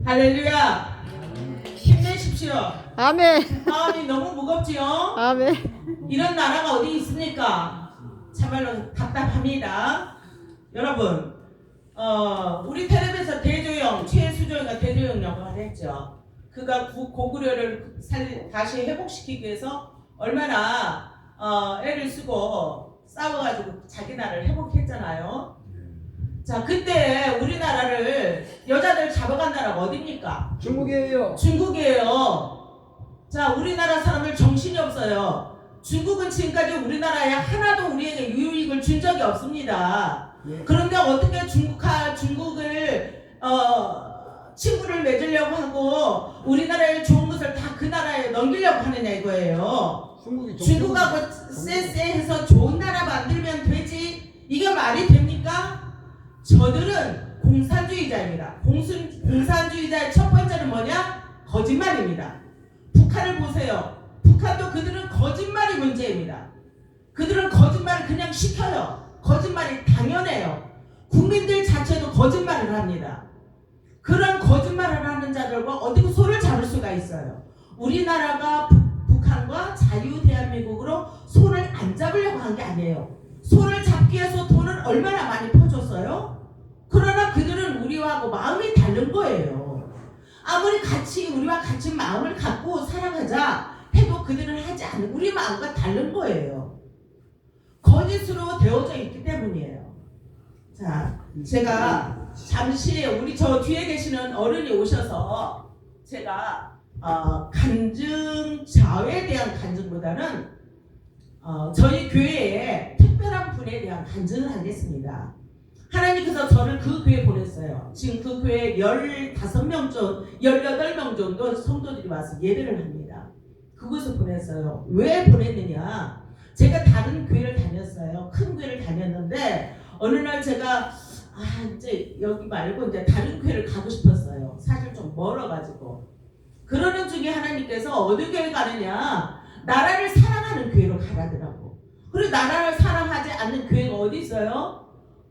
할렐루야. 힘내십시오. 아멘. 마음이 너무 무겁지요? 아멘. 이런 나라가 어디 있습니까? 참말로 답답합니다. 여러분, 우리 텔레비에서 대조영, 최수정이가 대조영 역할을 했죠. 그가 고구려를 다시 회복시키기 위해서 얼마나 애를 쓰고 싸워가지고 자기 나라를 회복했잖아요. 자, 그때 우리나라를 여자들 잡아간 나라가 어디입니까? 중국이에요. 중국이에요. 자, 우리나라 사람들 정신이 없어요. 중국은 지금까지 우리나라에 하나도 우리에게 유익을 준 적이 없습니다. 그런데 어떻게 중국을 친구를 맺으려고 하고 우리나라의 좋은 것을 다 그 나라에 넘기려고 하느냐 이거예요. 중국하고 쎄쎄해서 좋은 나라 만들면 되지, 이게 말이 됩니까? 저들은 공산주의자입니다. 공산주의자의 첫 번째는 뭐냐? 거짓말입니다. 북한을 보세요. 북한도 그들은 거짓말이 문제입니다. 그들은 거짓말을 그냥 시켜요. 거짓말이 당연해요. 국민들 자체도 거짓말을 합니다. 그런 거짓말을 하는 자들과 어떻게 손을 잡을 수가 있어요? 우리나라가 북한과 자유 대한민국으로 손을 안 잡으려고 한 게 아니에요. 손을 잡기 위해서 돈을 얼마나 많이 퍼줬어요? 그러나 그들은 우리하고 마음이 다른 거예요. 아무리 우리와 같이 마음을 갖고 살아가자 해도 그들은 하지 않는, 우리 마음과 다른 거예요. 거짓으로 되어져 있기 때문이에요. 자, 제가 잠시 우리 저 뒤에 계시는 어른이 오셔서 제가 자회에 대한 간증보다는 저희 교회에 특별한 분에 대한 간증을 하겠습니다. 하나님께서 저를 그 교회에 보냈어요. 지금 그 교회에 15명 정도, 18명 정도 성도들이 와서 예배를 합니다. 그곳에 보냈어요. 왜 보냈느냐? 제가 다른 교회를 다녔어요. 큰 교회를 다녔는데 어느 날 제가 이제 여기 말고 이제 다른 교회를 가고 싶었어요. 사실 좀 멀어가지고. 그러는 중에 하나님께서 어느 교회 가느냐? 나라를 사랑하는 교회로 가라더라고. 그리고 나라를 사랑하지 않는 교회가 어디 있어요?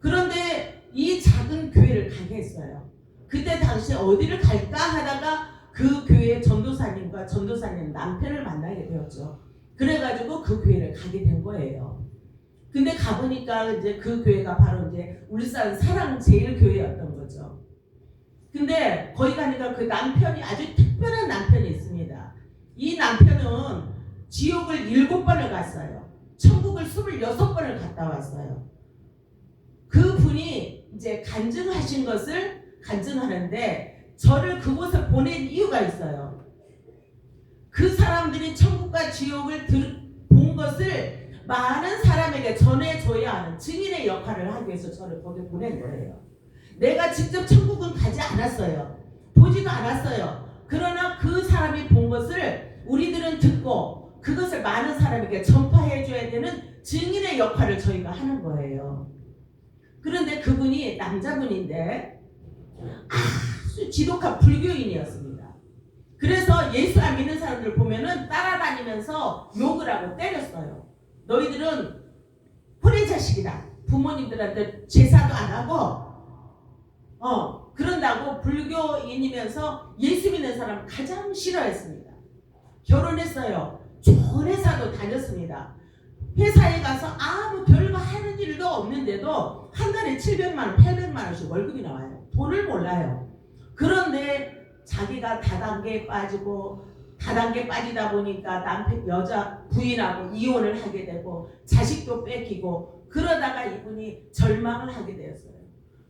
그런데 이 작은 교회를 가게 했어요. 그때 당시 어디를 갈까 하다가 그 교회 전도사님과 전도사님 남편을 만나게 되었죠. 그래가지고 그 교회를 가게 된 거예요. 근데 가보니까 이제 그 교회가 바로 이제 울산 사랑제일교회였던 거죠. 근데 거기 가니까 그 남편이 아주 특별한 남편이 있습니다. 이 남편은 지옥을 7번을 갔어요. 천국을 26번을 갔다 왔어요. 그 분이 이제 간증하신 것을 간증하는데 저를 그곳에 보낸 이유가 있어요. 그 사람들이 천국과 지옥을 본 것을 많은 사람에게 전해줘야 하는 증인의 역할을 하기 위해서 저를 거기 보낸 거예요. 내가 직접 천국은 가지 않았어요. 보지도 않았어요. 그러나 그 사람이 본 것을 우리들은 듣고 그것을 많은 사람에게 전파해줘야 되는 증인의 역할을 저희가 하는 거예요. 그런데 그분이 남자분인데 아주 지독한 불교인이었습니다. 그래서 예수 안 믿는 사람들 보면은 따라다니면서 욕을 하고 때렸어요. 너희들은 혼의 자식이다. 부모님들한테 제사도 안 하고 그런다고 불교인이면서 예수 믿는 사람을 가장 싫어했습니다. 결혼했어요. 좋은 회사도 다녔습니다. 회사에 가서 아무 별거 하는 일도 없는데도 한 달에 700만 원, 800만 원씩 월급이 나와요. 돈을 몰라요. 그런데 자기가 다단계에 빠지다 보니까 여자 부인하고 이혼을 하게 되고 자식도 뺏기고 그러다가 이분이 절망을 하게 되었어요.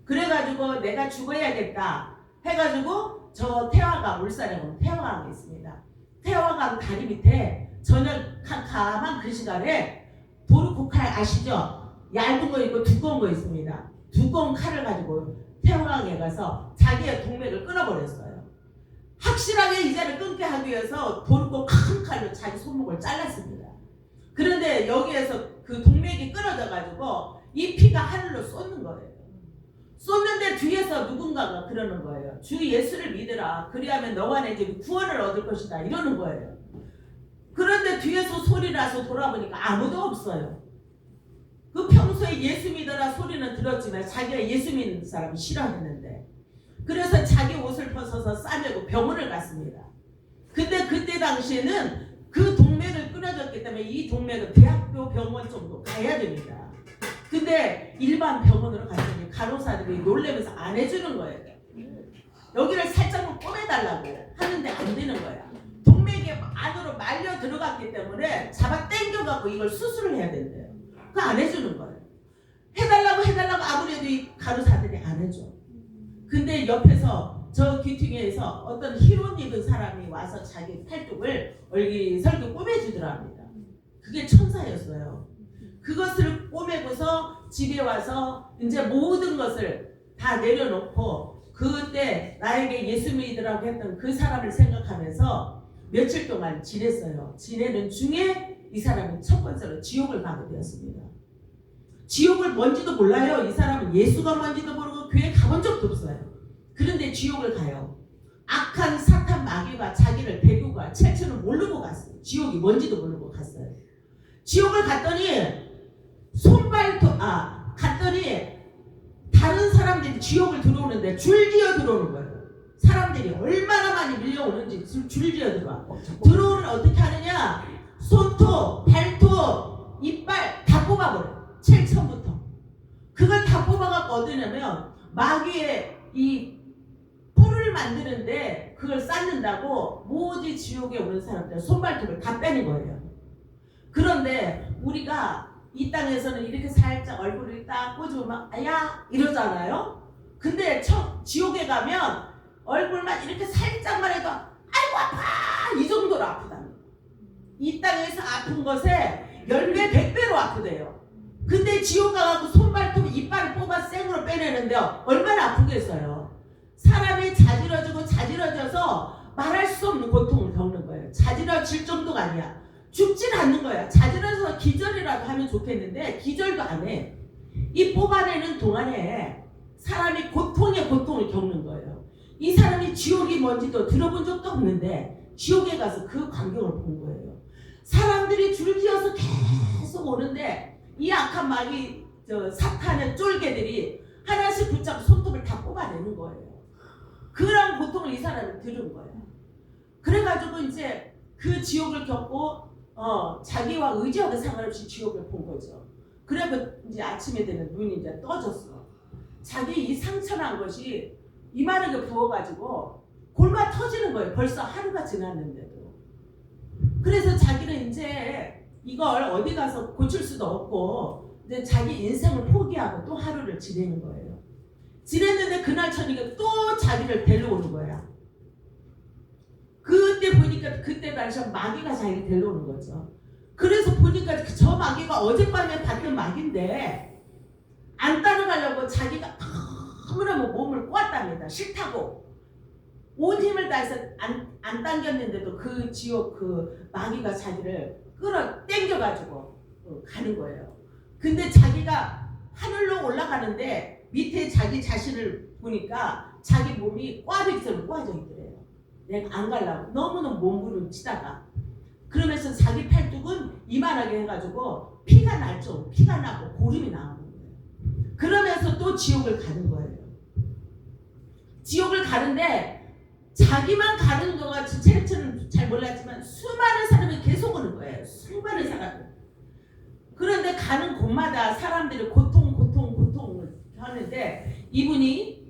그래가지고 내가 죽어야겠다 해가지고 저 태화강, 울산에 보면 태화강이 있습니다. 태화강 다리 밑에 저녁 캄캄한 그 시간에 도르코 칼 아시죠? 얇은 거 있고 두꺼운 거 있습니다. 두꺼운 칼을 가지고 태화강에 가서 자기의 동맥을 끊어버렸어요. 확실하게 이자를 끊게 하기 위해서 도르코 큰 칼로 자기 손목을 잘랐습니다. 그런데 여기에서 그 동맥이 끊어져가지고 이 피가 하늘로 쏟는 거예요. 쏟는데 뒤에서 누군가가 그러는 거예요. 주 예수를 믿으라. 그리하면 너와 내 집이 구원을 얻을 것이다. 이러는 거예요. 그런데 뒤에서 소리 나서 돌아보니까 아무도 없어요. 그 평소에 예수 믿어라 소리는 들었지만 자기가 예수 믿는 사람을 싫어했는데 그래서 자기 옷을 벗어서 싸매고 병원을 갔습니다. 근데 그때 당시에는 그 동맥을 끊어졌기 때문에 이 동맥은 대학교 병원 정도 가야 됩니다. 근데 일반 병원으로 갔더니 간호사들이 놀래면서 안 해주는 거예요. 여기를 살짝만 꼬매달라고 하는데 안 되는 거야. 동맥이 안으로 말려 들어갔기 때문에 잡아 당겨갖고 이걸 수술을 해야 된대요. 그거 안 해주는 거예요. 해달라고 아무리 해도 이 간호사들이 안 해줘. 근데 옆에서 저 귀퉁이에서 어떤 흰옷 입은 사람이 와서 자기 팔뚝을 얼기설기 꼬매주더랍니다. 그게 천사였어요. 그것을 꼬매고서 집에 와서 이제 모든 것을 다 내려놓고 그때 나에게 예수 믿으라고 했던 그 사람을 생각하면서 며칠 동안 지냈어요. 지내는 중에 이 사람이 첫 번째로 지옥을 가게 되었습니다. 지옥을 뭔지도 몰라요. 이 사람은 예수가 뭔지도 모르고 교회 가본 적도 없어요. 그런데 지옥을 가요. 악한 사탄 마귀가 자기를 데리고 채처는 모르고 갔어요. 지옥이 뭔지도 모르고 갔어요. 지옥을 갔더니 갔더니 다른 사람들이 지옥을 들어오는데 줄지어 들어오는 거예요. 사람들이 얼마나 많이 밀려오는지 줄지어 들어오는 어떻게 하느냐? 손톱, 발톱, 이빨 다 뽑아버려요. 7천부터. 그걸 다 뽑아갖고 어디냐면 마귀의 이 뿔을 만드는데 그걸 쌓는다고 모든 지옥에 오는 사람들 손발톱을 다 빼는 거예요. 그런데 우리가 이 땅에서는 이렇게 살짝 얼굴을 딱 꼬집으면 아야 이러잖아요. 근데 지옥에 가면 얼굴만 이렇게 살짝만 해도 아이고 아파 이 정도로 아프답니다. 이 땅에서 아픈 것에 10배 100배로 아프대요. 근데 지옥 가가지고 손발톱 이빨을 뽑아 생으로 빼내는데 얼마나 아프겠어요. 사람이 자지러져서 말할 수 없는 고통을 겪는 거예요. 자지러질 정도가 아니야. 죽진 않는 거야. 자지러져서 기절이라도 하면 좋겠는데 기절도 안 해. 이 뽑아내는 동안에 사람이 고통에 고통을 겪는 거예요. 이 사람이 지옥이 뭔지도 들어본 적도 없는데 지옥에 가서 그 광경을 본 거예요. 사람들이 줄지어서 계속 오는데 이 악한 마귀 사탄의 쫄개들이 하나씩 붙잡고 손톱을 다 뽑아내는 거예요. 그런 고통을 이 사람이 들은 거예요. 그래가지고 이제 그 지옥을 겪고 자기와 의지와도 상관없이 지옥을 본 거죠. 그래서 이제 아침에 되면 눈이 이제 떠졌어. 자기 이 상처난 것이 이마르게 부어가지고 골마 터지는 거예요. 벌써 하루가 지났는데도. 그래서 자기는 이제 이걸 어디 가서 고칠 수도 없고 이제 자기 인생을 포기하고 또 하루를 지내는 거예요. 지냈는데 그날 저녁에 또 자기를 데려오는 거야. 그때 보니까 그때 당시 마귀가 자기를 데려오는 거죠. 그래서 보니까 저 마귀가 어젯밤에 봤던 마귀인데 안 따라가려고 자기가 너무너무 몸을 꼬았답니다. 싫다고. 온 힘을 다해서 안 당겼는데도 그 지옥 그 마귀가 자기를 끌어 당겨가지고 가는 거예요. 근데 자기가 하늘로 올라가는데 밑에 자기 자신을 보니까 자기 몸이 꽈배기처럼 꼬아져 있더래요. 내가 안 가려고 너무너무 몸부림치다가 그러면서 자기 팔뚝은 이만하게 해가지고 피가 날 정도 피가 나고 고름이 나오는 거예요. 그러면서 또 지옥을 가는 거예요. 지옥을 가는데 자기만 가는 거가 체력처럼 잘 몰랐지만 수많은 사람이 계속 오는 거예요. 수많은 사람이. 그런데 가는 곳마다 사람들이 고통을 하는데 이분이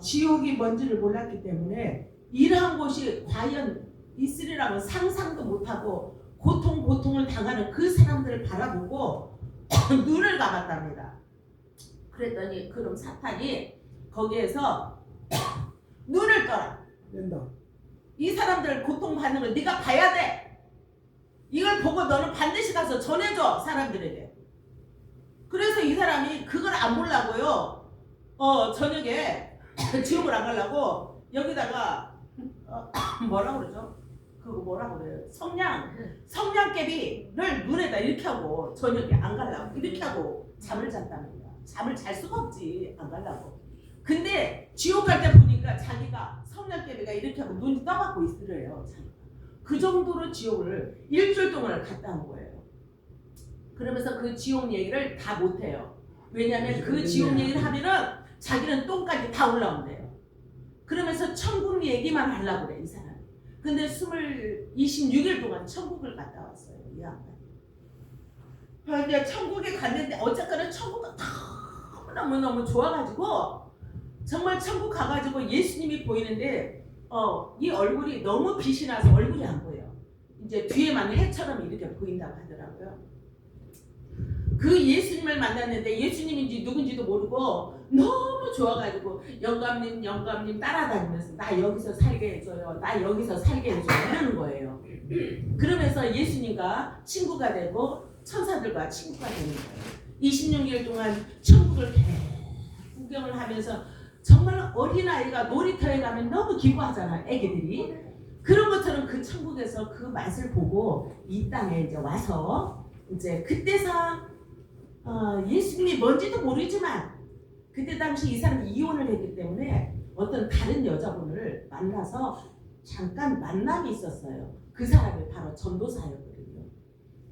지옥이 뭔지를 몰랐기 때문에 이러한 곳이 과연 있으리라고 상상도 못하고 고통을 당하는 그 사람들을 바라보고 눈을 감았답니다. 그랬더니 그럼 사탄이 거기에서 눈을 떠라. 이 사람들 고통받는 걸 네가 봐야 돼. 이걸 보고 너는 반드시 가서 전해줘 사람들에게. 그래서 이 사람이 그걸 안 보려고요. 저녁에 지옥을 안 가려고 여기다가 뭐라고 그러죠? 그거 뭐라고 그래요? 성냥개비를 눈에다 이렇게 하고 저녁에 안 가려고 이렇게 하고 잠을 잤답니다. 잠을 잘 수가 없지 안 가려고. 근데 지옥 갈 때 보니까 자기가 성냥개비가 이렇게 하고 눈이 떠갖고 있으래요. 그 정도로 지옥을 일주일 동안 갔다 온 거예요. 그러면서 그 지옥 얘기를 다 못해요. 왜냐하면 그 지옥 얘기를 하면은 자기는 똥까지 다 올라온대요. 그러면서 천국 얘기만 하려고 그래 이 사람. 근데 26일 동안 천국을 갔다 왔어요 이 양반. 그런데 천국에 갔는데 어쨌거나 천국은 너무너무 좋아가지고 정말 천국 가가지고 예수님이 보이는데 이 얼굴이 너무 빛이 나서 얼굴이 안 보여. 이제 뒤에만 해처럼 이렇게 보인다고 하더라고요. 그 예수님을 만났는데 예수님인지 누군지도 모르고 너무 좋아가지고 영감님 따라다니면서 나 여기서 살게 해줘요. 나 여기서 살게 해줘요. 이러는 거예요. 그러면서 예수님과 친구가 되고 천사들과 친구가 되는 거예요. 26일 동안 천국을 계속 구경을 하면서 정말 어린아이가 놀이터에 가면 너무 기뻐하잖아요. 애기들이. 그런 것처럼 그 천국에서 그 맛을 보고 이 땅에 이제 와서 이제 그때서 예수님이 뭔지도 모르지만 그때 당시 이 사람이 이혼을 했기 때문에 어떤 다른 여자분을 만나서 잠깐 만남이 있었어요. 그 사람이 바로 전도사였거든요.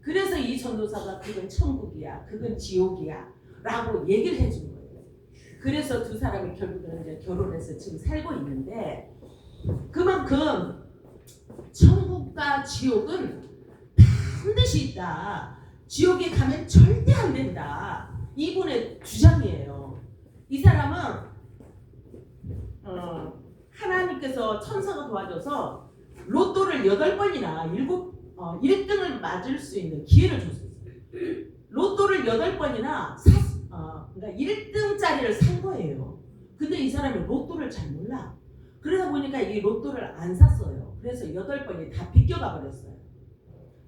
그래서 이 전도사가 그건 천국이야, 그건 지옥이야 라고 얘기를 해준 거예요. 그래서 두 사람이 결국은 이제 결혼해서 지금 살고 있는데 그만큼 천국과 지옥은 반드시 있다. 지옥에 가면 절대 안 된다. 이분의 주장이에요. 이 사람은 하나님께서 천사가 도와줘서 로또를 8번이나 1등을 맞을 수 있는 기회를 줬어요. 로또를 8번이나 그러니까 1등짜리를 산 거예요. 근데 이 사람이 로또를 잘 몰라. 그러다 보니까 이 로또를 안 샀어요. 그래서 8번이 다 비껴가 버렸어요.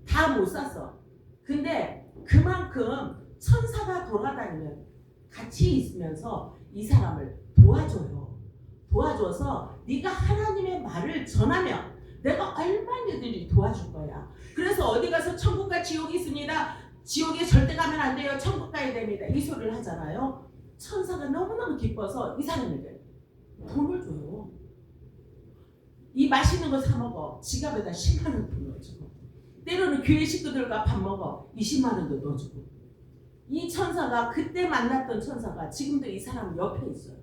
다 못 샀어. 근데 그만큼 천사가 돌아다니면 같이 있으면서 이 사람을 도와줘요. 도와줘서 네가 하나님의 말을 전하면 내가 얼마든지 도와줄 거야. 그래서 어디 가서 천국과 지옥이 있습니다. 지옥에 절대 가면 안 돼요. 천국 가야 됩니다. 이 소리를 하잖아요. 천사가 너무너무 기뻐서 이 사람에게 돈을 줘요. 이 맛있는 거 사 먹어. 지갑에다 10만 원 넣어주고 때로는 교회 식구들과 밥 먹어. 20만 원도 넣어주고. 이 천사가 그때 만났던 천사가 지금도 이 사람 옆에 있어요.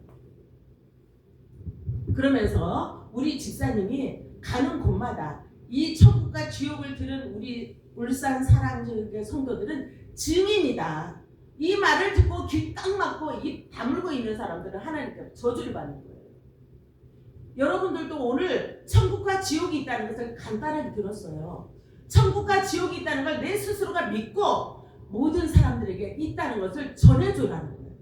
그러면서 우리 집사님이 가는 곳마다 이 천국과 지옥을 들은 우리 울산 사랑제일교회 성도들은 증인이다. 이 말을 듣고 귀 딱 막고 입 다물고 있는 사람들은 하나님께 저주를 받는 거예요. 여러분들도 오늘 천국과 지옥이 있다는 것을 간단하게 들었어요. 천국과 지옥이 있다는 걸 내 스스로가 믿고 모든 사람들에게 있다는 것을 전해주라는 거예요.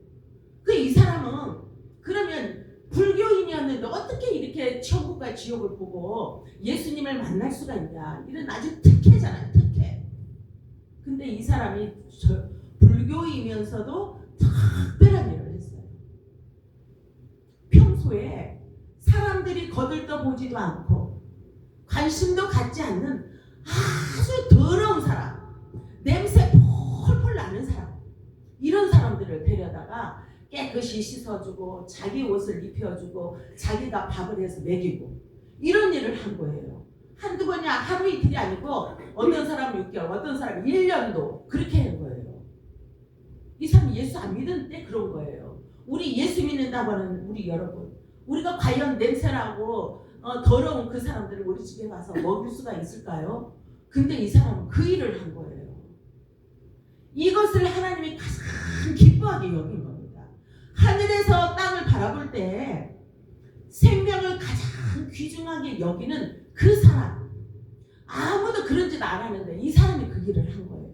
이 사람은 그러면 불교인이었는데 어떻게 이렇게 천국과 지옥을 보고 예수님을 만날 수가 있냐. 이런 아주 특혜잖아요. 특혜. 근데 이 사람이 불교이면서도 특별한 일을 했어요. 평소에 사람들이 거들떠보지도 않고 관심도 갖지 않는 아주 더러운 사람, 냄새 폴폴 나는 사람, 이런 사람들을 데려다가 깨끗이 씻어주고 자기 옷을 입혀주고 자기가 밥을 해서 먹이고 이런 일을 한 거예요. 한두 번이 하루 이틀이 아니고 어떤 사람은 6개월, 어떤 사람은 1년도 그렇게 한 거예요. 이 사람이 예수 안 믿은 때 그런 거예요. 우리 예수 믿는다고 하는 우리 여러분, 우리가 과연 냄새나고 더러운 그 사람들을 우리 집에 가서 먹일 수가 있을까요? 근데 이 사람은 그 일을 한 거예요. 이것을 하나님이 가장 기뻐하게 여긴 겁니다. 하늘에서 땅을 바라볼 때 생명을 가장 귀중하게 여기는 그 사람, 아무도 그런 짓 안 하는데 이 사람이 그 일을 한 거예요.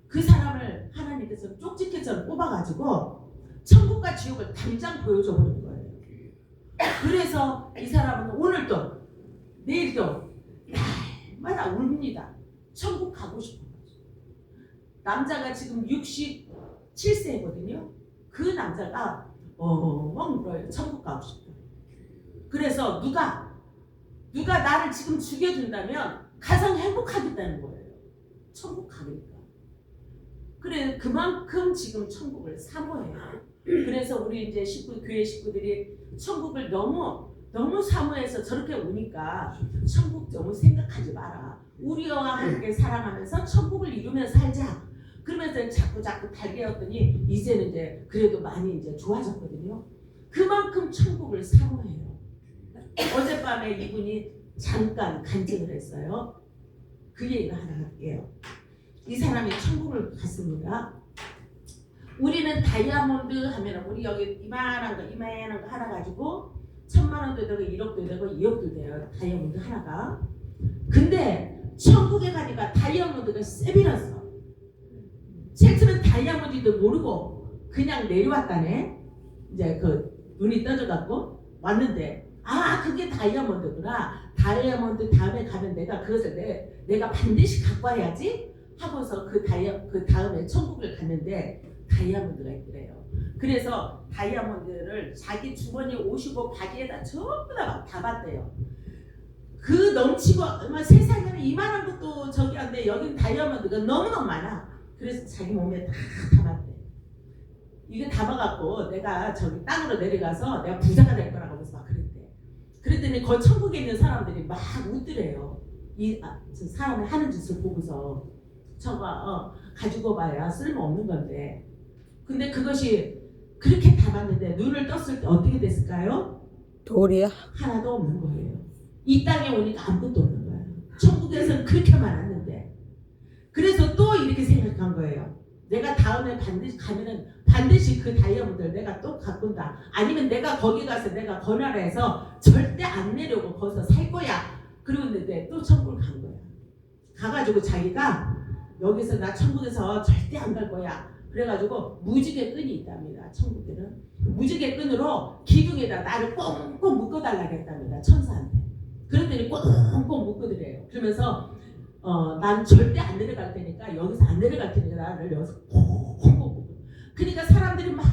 그 사람을 하나님께서 쪽집게처럼 뽑아가지고 천국과 지옥을 당장 보여줘 버린 거예요. 그래서 이 사람은 오늘도 내일도 날마다 웁니다. 천국 가고 싶은 거죠. 남자가 지금 67세거든요. 그 남자가 울어요. 천국 가고 싶다. 그래서 누가 나를 지금 죽여준다면 가장 행복하겠다는 거예요. 천국 가니까. 그래 그만큼 지금 천국을 사모해요. 그래서 우리 이제 교회 식구들이 천국을 너무 사모해서 저렇게 우니까 천국 너무 생각하지 마라. 우리와 함께 사랑하면서 천국을 이루면서 살자. 그러면서 자꾸 달게였더니 이제는 이제 그래도 많이 이제 좋아졌거든요. 그만큼 천국을 사모해요. 어젯밤에 이분이 잠깐 간증을 했어요. 그 얘기를 하나 할게요. 이 사람이 천국을 갔습니다. 우리는 다이아몬드 하면 우리 여기 이만한 거 하나 가지고 1,000만 원도 되고 1억도 되고 2억도 돼요. 다이아몬드 하나가. 근데 천국에 가니까 다이아몬드가 세비렸어. 첼츠는 다이아몬드도 모르고 그냥 내려왔다네. 이제 그 눈이 떠져갖고 왔는데 그게 다이아몬드구나. 다이아몬드 다음에 가면 내가 그것을 내가 반드시 갖고 와야지 하고서 그 다음에 천국을 갔는데 다이아몬드가 있더래요. 그래서 다이아몬드를 자기 주머니 옷이고 바지에다 전부 다 봤대요. 그 넘치고 세상에는 이만한 것도 저기 한데 여기는 다이아몬드가 너무너무 많아. 그래서 자기 몸에 다 담았대. 이게 담아갖고 내가 저기 땅으로 내려가서 내가 부자가 될 거라고 그래서 막 그랬대. 그랬더니 그 천국에 있는 사람들이 막 웃더래요. 저 사람이 하는 짓을 보고서 저거 가지고 봐야 쓸모없는 건데. 근데 그것이 그렇게 담았는데 눈을 떴을 때 어떻게 됐을까요? 돌이야. 하나도 없는 거예요. 이 땅에 오니까 아무것도 없는 거예요. 천국에서는 그렇게 많았는데. 그래서 또 이렇게 생각한 거예요. 내가 다음에 반드시 가면은 반드시 그 다이아몬드를 내가 또 갖고 온다. 아니면 내가 거기 가서 내가 건화라해서 절대 안 내려오고 거기서 살 거야. 그러는데 또 천국을 간 거야. 가가지고 자기가 여기서 나 천국에서 절대 안 갈 거야. 그래가지고 무지개 끈이 있답니다. 천국에는 무지개 끈으로 기둥에다 나를 꽁꽁 묶어달라고 했답니다. 천사한테. 그랬더니 꽁꽁 묶어드려요. 그러면서 난 절대 안 내려갈 테니까 여기서 안 내려갈 테니까 나를 여기서 꽁꽁 묶어. 그러니까 사람들이 막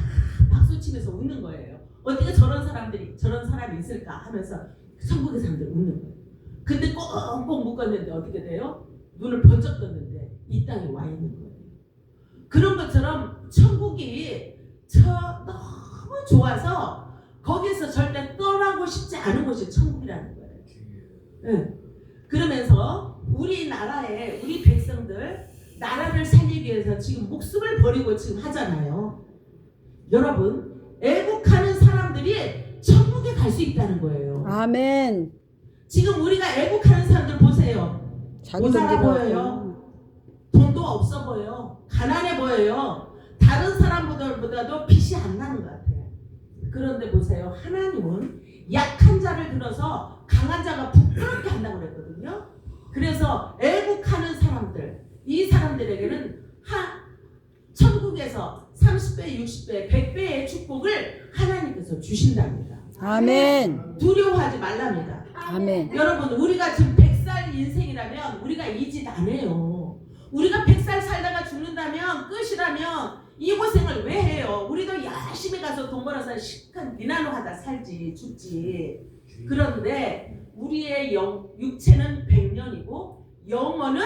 박수치면서 웃는 거예요. 어떻게 저런 사람이 있을까 하면서 천국의 사람들이 웃는 거예요. 근데 꽁꽁 묶었는데 어떻게 돼요? 눈을 번쩍 떴는데 이 땅에 와 있는 거예요. 그런 것처럼 천국이 너무 좋아서 거기서 절대 떠나고 싶지 않은 곳이 천국이라는 거예요. 네. 그러면서 우리나라에 우리 백성들 나라를 살리기 위해서 지금 목숨을 버리고 지금 하잖아요. 여러분 애국하는 사람들이 천국에 갈 수 있다는 거예요. 아멘. 지금 우리가 애국하는 사람들 보세요. 못 살아 보여요. 돈도 없어 보여. 가난해 보여요. 다른 사람보다도 빛이 안 나는 것 같아요. 그런데 보세요. 하나님은 약한 자를 들어서 강한 자가 부끄럽게 한다고 그랬거든요. 그래서 애국하는 사람들, 이 사람들에게는 천국에서 30배, 60배, 100배의 축복을 하나님께서 주신답니다. 아멘. 두려워하지 말랍니다. 아멘. 여러분 우리가 지금 100살 인생이라면 우리가 이 짓 안 해요. 우리가 100살 살다가 죽는다면 끝이라면 이 고생을 왜 해요? 우리도 열심히 가서 돈 벌어서 실컷 니나노 하다 살지 죽지. 그런데 우리의 육체는 100년이고 영혼은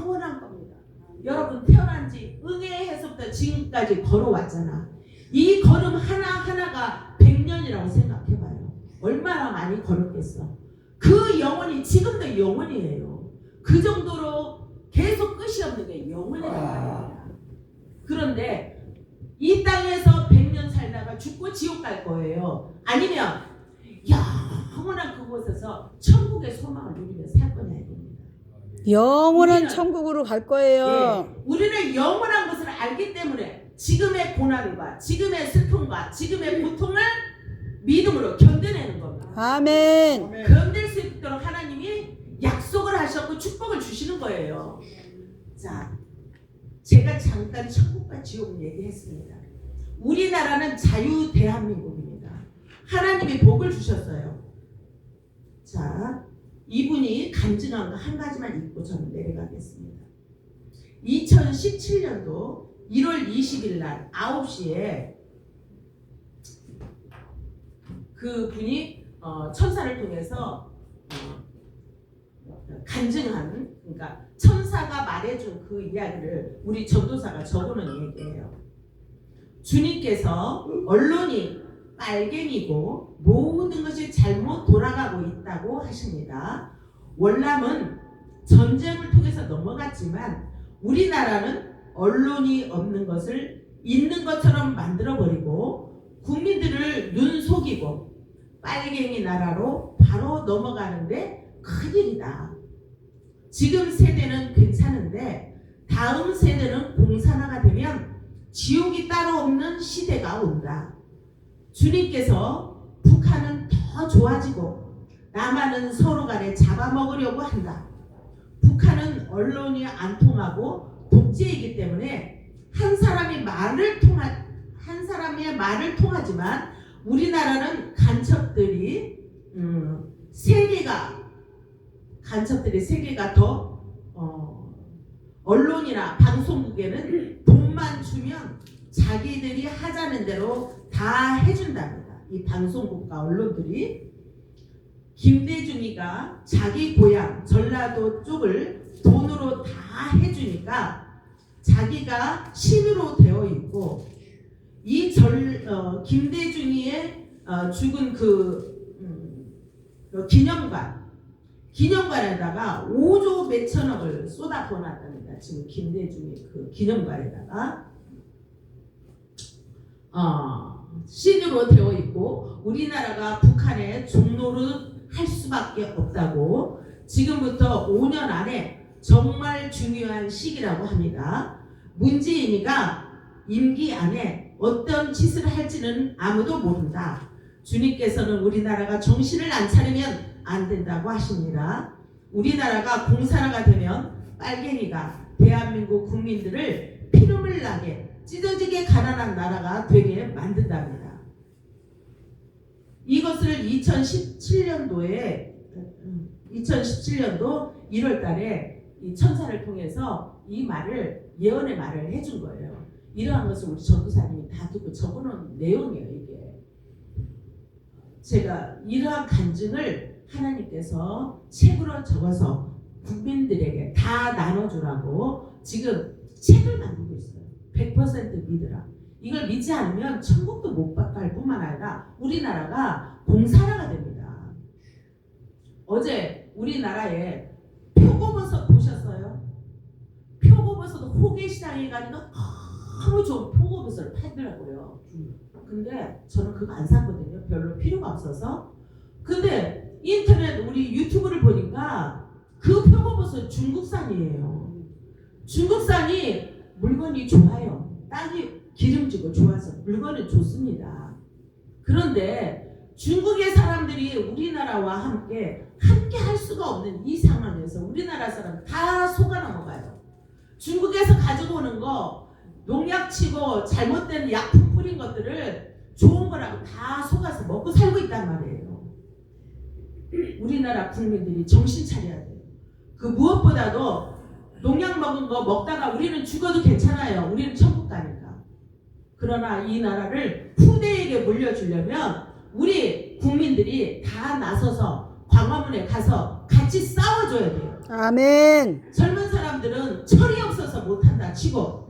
영원한 겁니다. 여러분 태어난 지 응애에서부터 지금까지 걸어왔잖아. 이 걸음 하나하나가 100년이라고 생각해봐요. 얼마나 많이 걸었겠어. 그 영혼이 지금도 영혼이에요. 그 정도로 계속 끝이 없는 게 영혼이란 말이야. 그런데 이 땅에서 100년 살다가 죽고 지옥 갈 거예요. 아니면 영원한 그곳에서 천국의 소망을 누리며 살 거냐 이겁니다. 영원한 천국으로 갈 거예요. 예, 우리는 영원한 것을 알기 때문에 지금의 고난과 지금의 슬픔과 지금의 고통을 믿음으로 견뎌내는 겁니다. 아멘. 견딜 수 있도록 하나님이 약속을 하셨고 축복을 주시는 거예요. 자, 제가 잠깐 천국과 지옥을 얘기했습니다. 우리나라는 자유 대한민국입니다. 하나님이 복을 주셨어요. 자, 이분이 간증한 거 한 가지만 읽고 저는 내려가겠습니다. 2017년도 1월 20일 날 9시에 그 분이 천사를 통해서 간증한, 그러니까 천사가 말해준 그 이야기를 우리 전도사가 적어놓은 얘기예요. 주님께서 언론이 빨갱이고 모든 것이 잘못 돌아가고 있다고 하십니다. 월남은 전쟁을 통해서 넘어갔지만 우리나라는 언론이 없는 것을 있는 것처럼 만들어버리고 국민들을 눈 속이고 빨갱이 나라로 바로 넘어가는데 큰일이다. 지금 세대는 괜찮은데 다음 세대는 공산화가 되면 지옥이 따로 없는 시대가 온다. 주님께서 북한은 더 좋아지고 남한은 서로 간에 잡아먹으려고 한다. 북한은 언론이 안 통하고 독재이기 때문에 한 사람의 말을 통하지만 우리나라는 간첩들이 세 개가 더 언론이나 방송국에는 돈만 주면 자기들이 하자는 대로 다 해준답니다. 이 방송국과 언론들이. 김대중이가 자기 고향 전라도 쪽을 돈으로 다 해주니까 자기가 신으로 되어 있고 이 김대중이의 죽은 기념관에다가 5조 몇천억을 쏟아 부어놨답니다. 지금 김대중의 그 기념관에다가 신으로 되어 있고 우리나라가 북한의 종로를 할 수밖에 없다고. 지금부터 5년 안에 정말 중요한 시기라고 합니다. 문재인이가 임기 안에 어떤 짓을 할지는 아무도 모른다. 주님께서는 우리나라가 정신을 안 차리면 안 된다고 하십니다. 우리나라가 공산화가 되면 빨갱이가 대한민국 국민들을 피눈물 나게 찢어지게 가난한 나라가 되게 만든답니다. 이것을 2017년도 1월 달에 이 천사를 통해서 이 말을 예언의 말을 해준 거예요. 이러한 것을 우리 전도사님이 다 듣고 적어놓은 내용이에요. 이게 제가 이러한 간증을 하나님께서 책으로 적어서 국민들에게 다 나눠주라고 지금 책을 만들고 있어요. 100% 믿으라. 이걸 믿지 않으면 천국도 못 갈 뿐만 아니라 우리나라가 공산화가 됩니다. 어제 우리나라에 표고버섯 보셨어요? 표고버섯 호계시장에 가니까 너무 좋은 표고버섯을 팔더라고요. 근데 저는 그거 안 샀거든요. 별로 필요가 없어서. 근데 인터넷 우리 유튜브를 보니까 그 표고버섯 중국산이에요. 중국산이 물건이 좋아요. 땅이 기름지고 좋아서 물건은 좋습니다. 그런데 중국의 사람들이 우리나라와 함께 할 수가 없는 이 상황에서 우리나라 사람 다 속아 넘어가요. 중국에서 가지고 오는 거 농약 치고 잘못된 약품 뿌린 것들을 좋은 거라고 다 속아서 먹고 살고 있단 말이에요. 우리나라 국민들이 정신 차려야 돼요. 그 무엇보다도 농약 먹은 거 먹다가 우리는 죽어도 괜찮아요. 우리는 천국 가니까. 그러나 이 나라를 후대에게 물려주려면 우리 국민들이 다 나서서 광화문에 가서 같이 싸워줘야 돼요. 아멘. 젊은 사람들은 철이 없어서 못한다 치고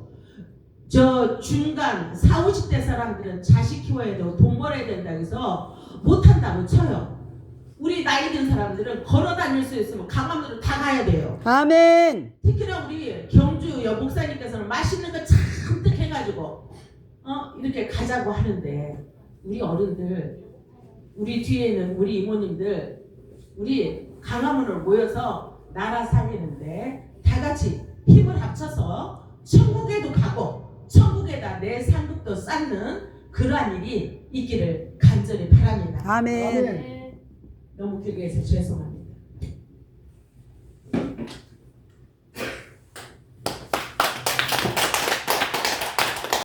저 중간 40, 50대 사람들은 자식 키워야 되고 돈 벌어야 된다 해서 못한다고 쳐요. 우리 나이 든 사람들은 걸어 다닐 수 있으면 강화문으로 다 가야 돼요. 아멘. 특히나 우리 경주 목사님께서는 맛있는 거 잔뜩 해가지고 이렇게 가자고 하는데 우리 어른들, 우리 뒤에 있는 우리 이모님들, 우리 강화문으로 모여서 나라 살리는데 다 같이 힘을 합쳐서 천국에도 가고 천국에다 내 상급도 쌓는 그러한 일이 있기를 간절히 바랍니다. 아멘. 너무 길게 해서 죄송합니다.